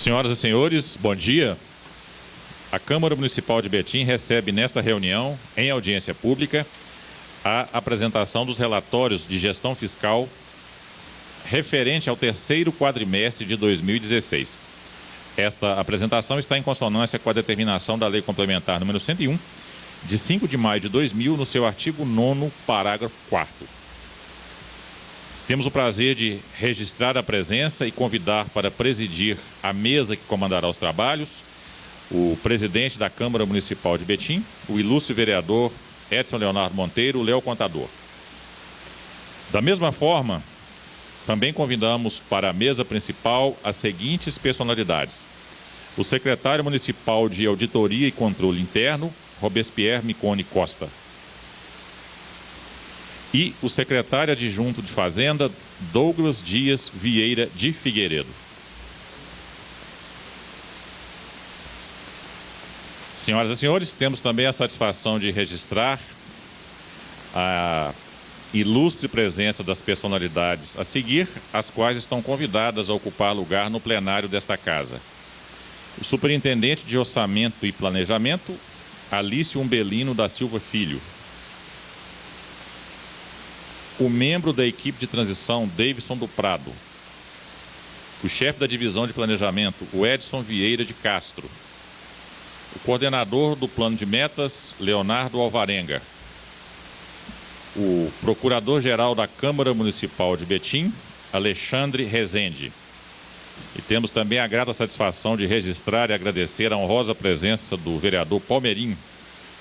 Senhoras e senhores, bom dia. A Câmara Municipal de Betim recebe nesta reunião, em audiência pública, a apresentação dos relatórios de gestão fiscal referente ao terceiro quadrimestre de 2016. Esta apresentação está em consonância com a determinação da Lei Complementar número 101, de 5 de maio de 2000, no seu artigo 9º, parágrafo 4º. Temos o prazer de registrar a presença e convidar para presidir a mesa que comandará os trabalhos o presidente da Câmara Municipal de Betim, o ilustre vereador Edson Leonardo Monteiro, Léo Contador. Da mesma forma, também convidamos para a mesa principal as seguintes personalidades: o secretário municipal de Auditoria e Controle Interno, Robespierre Micone Costa, e o secretário adjunto de Fazenda, Douglas Dias Vieira de Figueiredo. Senhoras e senhores, temos também a satisfação de registrar a ilustre presença das personalidades a seguir, as quais estão convidadas a ocupar lugar no plenário desta casa: o superintendente de Orçamento e Planejamento, Alício Umbelino da Silva Filho; o membro da equipe de transição, Davidson do Prado; o chefe da divisão de planejamento, o Edson Vieira de Castro; o coordenador do plano de metas, Leonardo Alvarenga; o procurador-geral da Câmara Municipal de Betim, Alexandre Rezende. E temos também a grata satisfação de registrar e agradecer a honrosa presença do vereador Palmeirinho,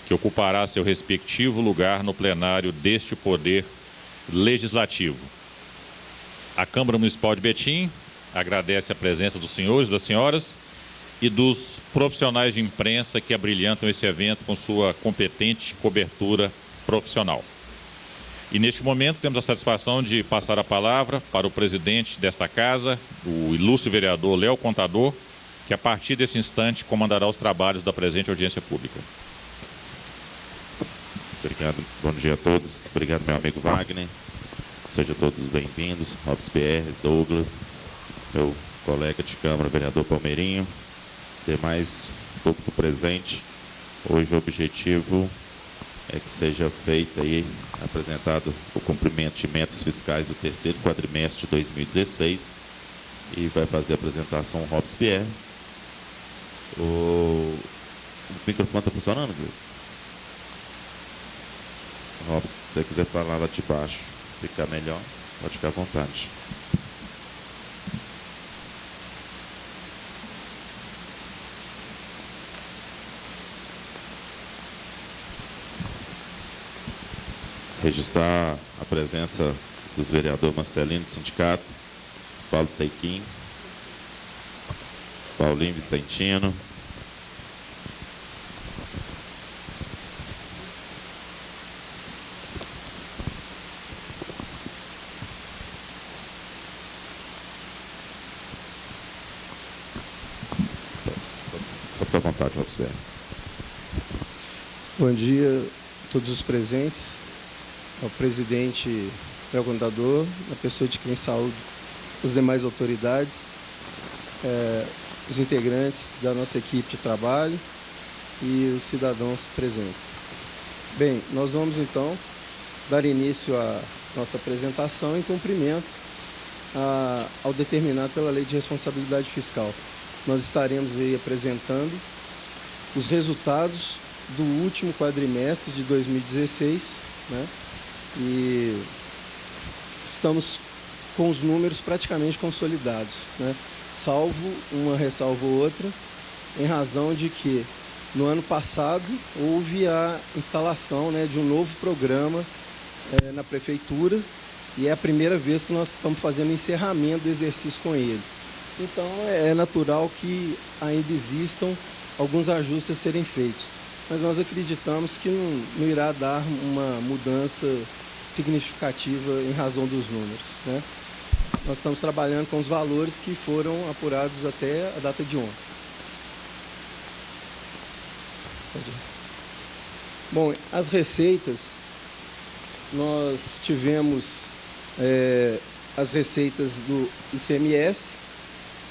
que ocupará seu respectivo lugar no plenário deste Poder Legislativo. A Câmara Municipal de Betim agradece a presença dos senhores e das senhoras e dos profissionais de imprensa que abrilhantam esse evento com sua competente cobertura profissional. E neste momento temos a satisfação de passar a palavra para o presidente desta casa, o ilustre vereador Léo Contador, que a partir desse instante comandará os trabalhos da presente audiência pública. Obrigado, bom dia a todos. Obrigado, meu amigo Wagner. Sejam todos bem-vindos. Robespierre, Douglas, meu colega de Câmara, vereador Palmeirinho, demais público presente. Hoje o objetivo é que seja feito aí, apresentado o cumprimento de metas fiscais do terceiro quadrimestre de 2016, e vai fazer a apresentação o Robespierre. O microfone está funcionando, viu? Robson, se você quiser falar lá de baixo, ficar melhor, pode ficar à vontade. Registrar a presença dos vereadores Marcelino do Sindicato, Paulo Teiquim, Paulinho Vicentino, à vontade, Robespierre. Bom dia a todos os presentes, ao presidente Léo Contador, a pessoa de quem saúde, as demais autoridades, os integrantes da nossa equipe de trabalho e os cidadãos presentes. Bem, nós vamos então dar início à nossa apresentação em cumprimento ao determinado pela Lei de Responsabilidade Fiscal. Nós estaremos aí apresentando os resultados do último quadrimestre de 2016, né? E estamos com os números praticamente consolidados, né? Salvo uma ressalva ou outra, em razão de que no ano passado houve a instalação, né, de um novo programa na prefeitura, e é a primeira vez que nós estamos fazendo o encerramento do exercício com ele. Então é natural que ainda existam alguns ajustes a serem feitos, mas nós acreditamos que não irá dar uma mudança significativa em razão dos números, né? Nós estamos trabalhando com os valores que foram apurados até a data de ontem. Bom, as receitas, nós tivemos as receitas do ICMS,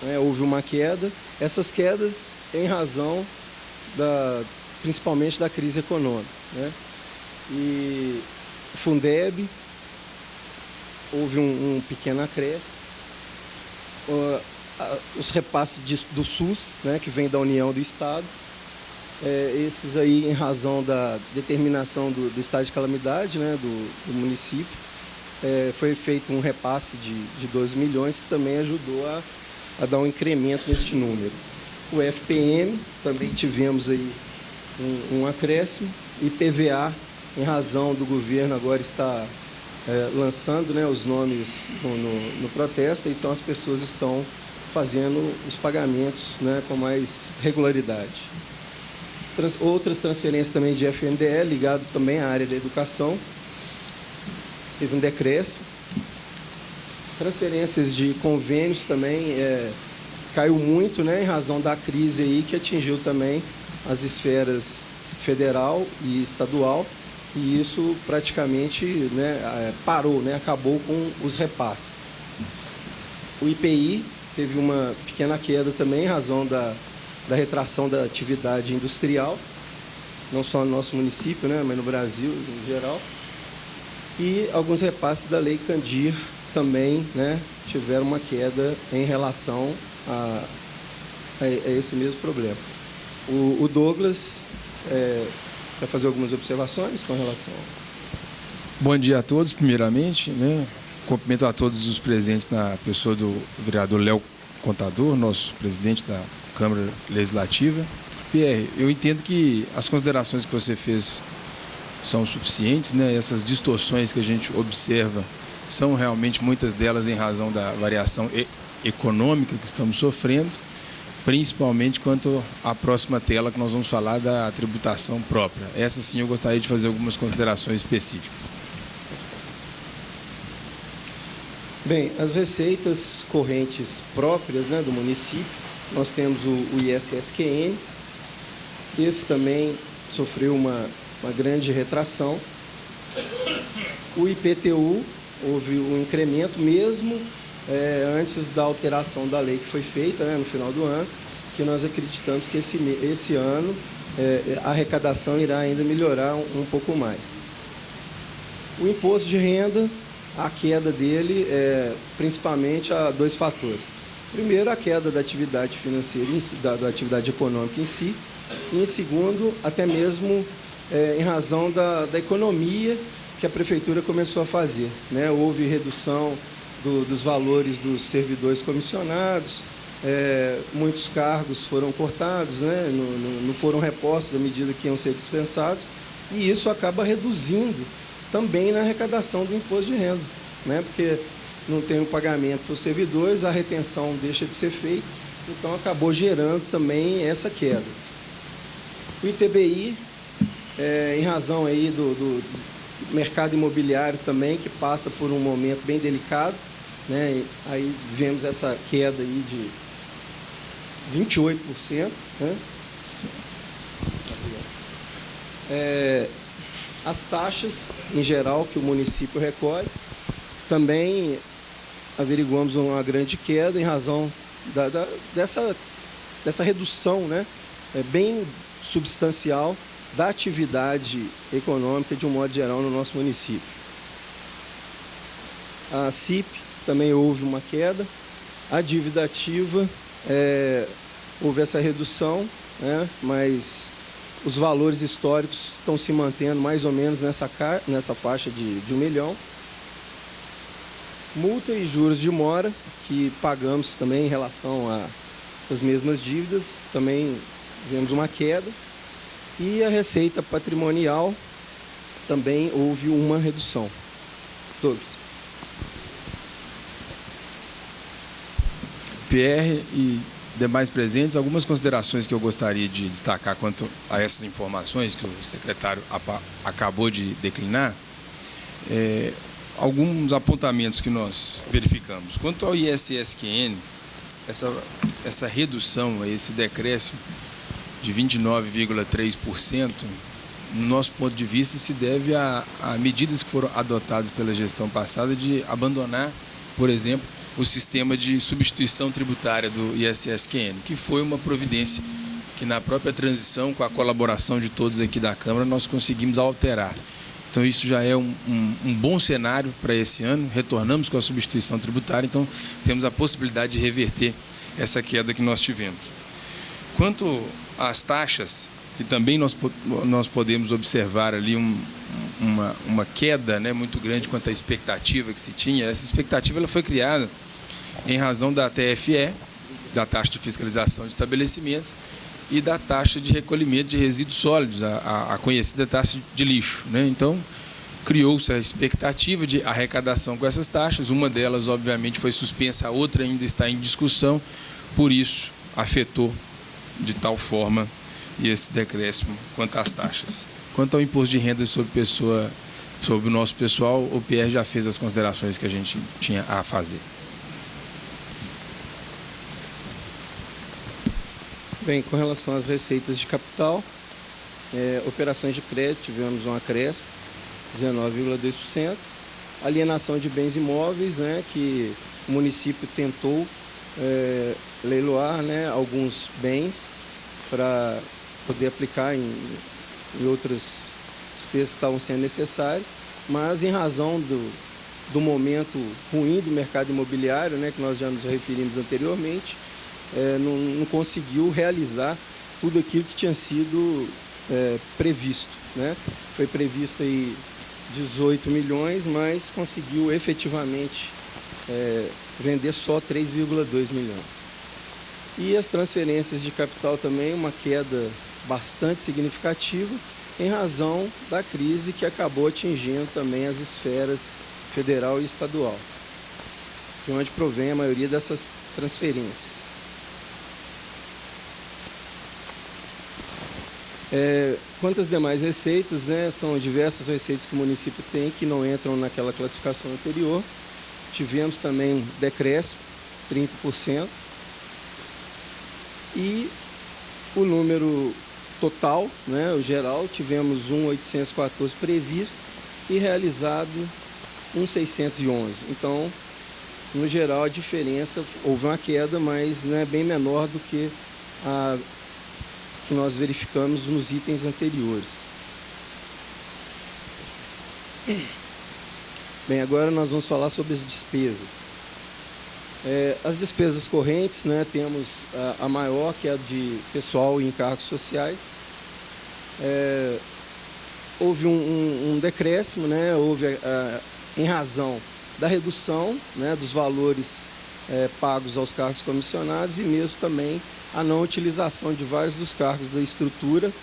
né, houve uma queda. Essas quedas em razão principalmente da crise econômica, né? E o Fundeb houve um pequeno acréscimo. Os repasses do SUS, né, que vem da União do Estado, esses aí em razão da determinação do estado de calamidade, né, do município, foi feito um repasse de 12 milhões, que também ajudou a dar um incremento neste número. O FPM, também tivemos aí um acréscimo, e PVA, em razão do governo agora estar lançando, né, os nomes no protesto, então as pessoas estão fazendo os pagamentos, né, com mais regularidade. Outras transferências também de FNDE, ligado também à área da educação, teve um decréscimo. Transferências de convênios também caiu muito, né, em razão da crise aí, que atingiu também as esferas federal e estadual, e isso praticamente, né, parou, né, acabou com os repasses. O IPI teve uma pequena queda também em razão da retração da atividade industrial, não só no nosso município, né, mas no Brasil em geral. E alguns repasses da Lei Candir também, né, tiveram uma queda em relação a esse mesmo problema. O Douglas vai fazer algumas observações com relação. Bom dia a todos, primeiramente, né? Cumprimento a todos os presentes na pessoa do vereador Léo Contador, nosso presidente da Câmara Legislativa. Pierre, eu entendo que as considerações que você fez são suficientes, né? Essas distorções que a gente observa são realmente muitas delas em razão da variação econômica que estamos sofrendo, principalmente quanto à próxima tela, que nós vamos falar da tributação própria. Essa sim eu gostaria de fazer algumas considerações específicas. Bem, as receitas correntes próprias, né, do município, nós temos o ISSQN, esse também sofreu uma grande retração. O IPTU, houve um incremento mesmo antes da alteração da lei que foi feita, né, no final do ano, que nós acreditamos que esse ano a arrecadação irá ainda melhorar um pouco mais. O imposto de renda, a queda dele principalmente a dois fatores. Primeiro, a queda da atividade financeira, da atividade econômica em si, e em segundo, até mesmo em razão da economia que a prefeitura começou a fazer, né? Houve redução dos valores dos servidores comissionados, muitos cargos foram cortados, né? Não foram repostos à medida que iam ser dispensados, e isso acaba reduzindo também na arrecadação do imposto de renda, né? Porque não tem o pagamento para os servidores, a retenção deixa de ser feita, então acabou gerando também essa queda. O ITBI, em razão aí do mercado imobiliário também, que passa por um momento bem delicado, né? Aí vemos essa queda aí de 28%, né? As taxas, em geral, que o município recolhe, também averiguamos uma grande queda em razão dessa redução, né, bem substancial da atividade econômica de um modo geral no nosso município. A CIP também houve uma queda. A dívida ativa, houve essa redução, né, mas os valores históricos estão se mantendo mais ou menos nessa faixa de 1 milhão. Multa e juros de mora, que pagamos também em relação a essas mesmas dívidas, também vemos uma queda. E a receita patrimonial, também houve uma redução. Douglas. Pierre e demais presentes, algumas considerações que eu gostaria de destacar quanto a essas informações que o secretário acabou de declinar. Alguns apontamentos que nós verificamos. Quanto ao ISSQN, essa redução, esse decréscimo de 29,3%, no nosso ponto de vista, se deve a medidas que foram adotadas pela gestão passada de abandonar, por exemplo, o sistema de substituição tributária do ISSQN, que foi uma providência que na própria transição, com a colaboração de todos aqui da Câmara, nós conseguimos alterar. Então isso já é um bom cenário para esse ano, retornamos com a substituição tributária, então temos a possibilidade de reverter essa queda que nós tivemos. Quanto às taxas, que também nós podemos observar ali uma queda, né, muito grande quanto à expectativa que se tinha. Essa expectativa ela foi criada em razão da TFE, da taxa de fiscalização de estabelecimentos, e da taxa de recolhimento de resíduos sólidos, a conhecida taxa de lixo, né? Então, criou-se a expectativa de arrecadação com essas taxas. Uma delas, obviamente, foi suspensa, a outra ainda está em discussão, por isso afetou de tal forma esse decréscimo quanto às taxas. Quanto ao imposto de renda sobre o nosso pessoal, o PR já fez as considerações que a gente tinha a fazer. Bem, com relação às receitas de capital, operações de crédito, tivemos um acréscimo, 19,2%. Alienação de bens imóveis, né, que o município tentou leiloar, né, alguns bens para poder aplicar em outras despesas que estavam sendo necessárias, mas em razão do momento ruim do mercado imobiliário, né, que nós já nos referimos anteriormente, não conseguiu realizar tudo aquilo que tinha sido previsto, né? Foi previsto aí 18 milhões, mas conseguiu efetivamente vender só 3,2 milhões. E as transferências de capital também, uma queda bastante significativa em razão da crise que acabou atingindo também as esferas federal e estadual, de onde provém a maioria dessas transferências. Quanto às demais receitas, né, são diversas receitas que o município tem que não entram naquela classificação anterior. Tivemos também um decréscimo, 30%. E o número total, né, o geral, tivemos 1.814 previsto e realizado 1.611. Então, no geral, a diferença, houve uma queda, mas né, bem menor do que a que nós verificamos nos itens anteriores. Bem, agora nós vamos falar sobre as despesas. As despesas correntes, né, temos a maior, que é a de pessoal e encargos sociais. Houve um decréscimo, né, em razão da redução, né, dos valores pagos aos cargos comissionados e mesmo também a não utilização de vários dos cargos da estrutura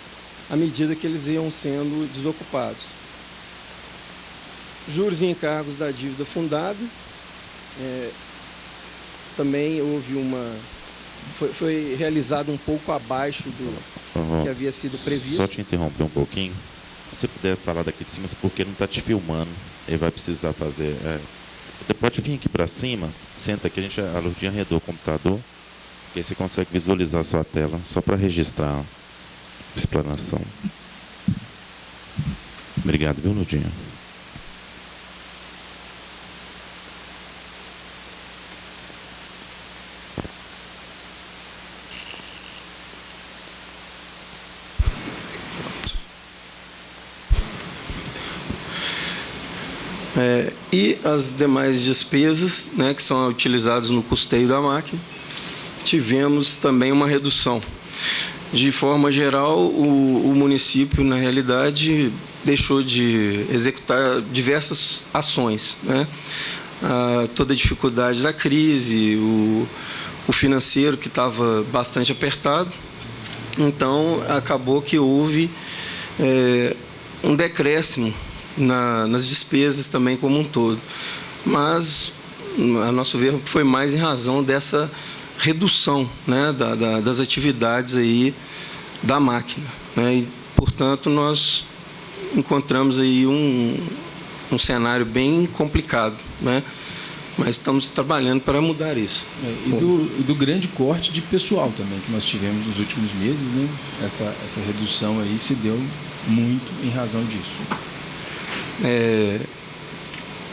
à medida que eles iam sendo desocupados. Juros e encargos da dívida fundada, também houve foi realizado um pouco abaixo do que havia sido previsto. Só te interromper um pouquinho, se você puder falar daqui de cima, porque não está te filmando, ele vai precisar fazer... Você pode vir aqui para cima, senta aqui, a Lurdinha arredou o computador, que aí você consegue visualizar a sua tela, só para registrar a explanação. Obrigado, viu, Lurdinha? E as demais despesas, né, que são utilizadas no custeio da máquina, tivemos também uma redução. De forma geral, o município, na realidade, deixou de executar diversas ações, né? Toda a dificuldade da crise, o financeiro que estava bastante apertado, então acabou que houve um decréscimo nas despesas também como um todo. Mas, a nosso ver, foi mais em razão dessa redução, né, das atividades aí da máquina, né? E, portanto, nós encontramos aí um cenário bem complicado, né? Mas estamos trabalhando para mudar isso. E do grande corte de pessoal também que nós tivemos nos últimos meses, né? Essa redução aí se deu muito em razão disso.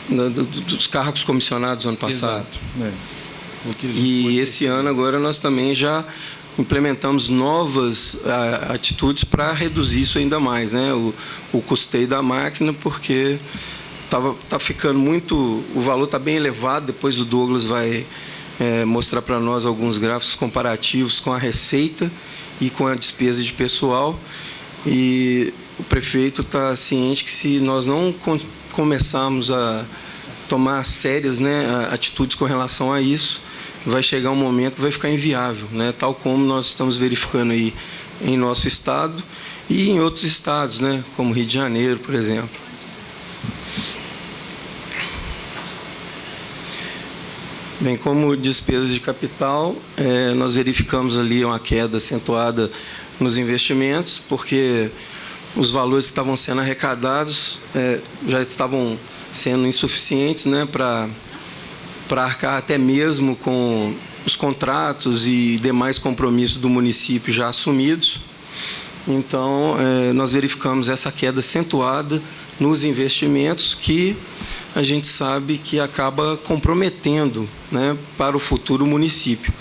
dos cargos comissionados ano passado. Exato. E esse ano agora nós também já implementamos novas atitudes para reduzir isso ainda mais, né? O custeio da máquina, porque tá ficando muito, o valor está bem elevado. Depois o Douglas vai mostrar para nós alguns gráficos comparativos com a receita e com a despesa de pessoal. E o prefeito está ciente que, se nós não começarmos a tomar sérias, né, atitudes com relação a isso, vai chegar um momento que vai ficar inviável, né, tal como nós estamos verificando aí em nosso estado e em outros estados, né, como Rio de Janeiro, por exemplo. Bem, como despesas de capital, nós verificamos ali uma queda acentuada nos investimentos, porque os valores que estavam sendo arrecadados já estavam sendo insuficientes, né, para arcar até mesmo com os contratos e demais compromissos do município já assumidos. Então, nós verificamos essa queda acentuada nos investimentos, que a gente sabe que acaba comprometendo, né, para o futuro município,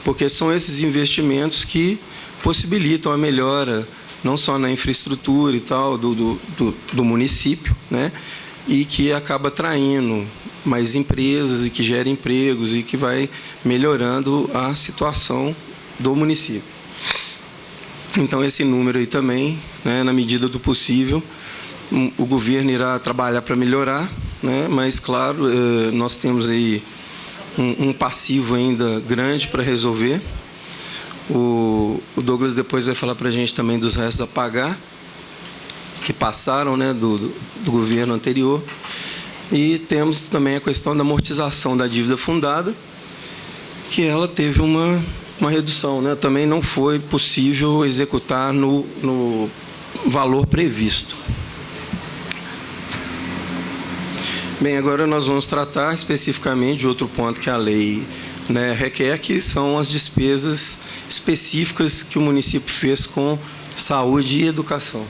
porque são esses investimentos que possibilitam a melhora não só na infraestrutura e tal do município, né, e que acaba atraindo mais empresas e que gera empregos e que vai melhorando a situação do município. Então, esse número aí também, né, na medida do possível, o governo irá trabalhar para melhorar, né, mas, claro, nós temos aí um passivo ainda grande para resolver. O Douglas depois vai falar para a gente também dos restos a pagar, que passaram, né, do governo anterior. E temos também a questão da amortização da dívida fundada, que ela teve uma redução, né? Também não foi possível executar no valor previsto. Bem, agora nós vamos tratar especificamente de outro ponto que a lei, né, requer, que são as despesas específicas que o município fez com saúde e educação.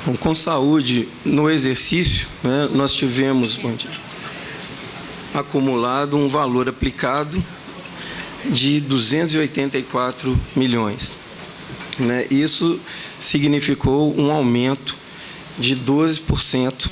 Então, com saúde, no exercício, né, nós tivemos acumulado um valor aplicado de 284 milhões. Né? Isso significou um aumento de 12%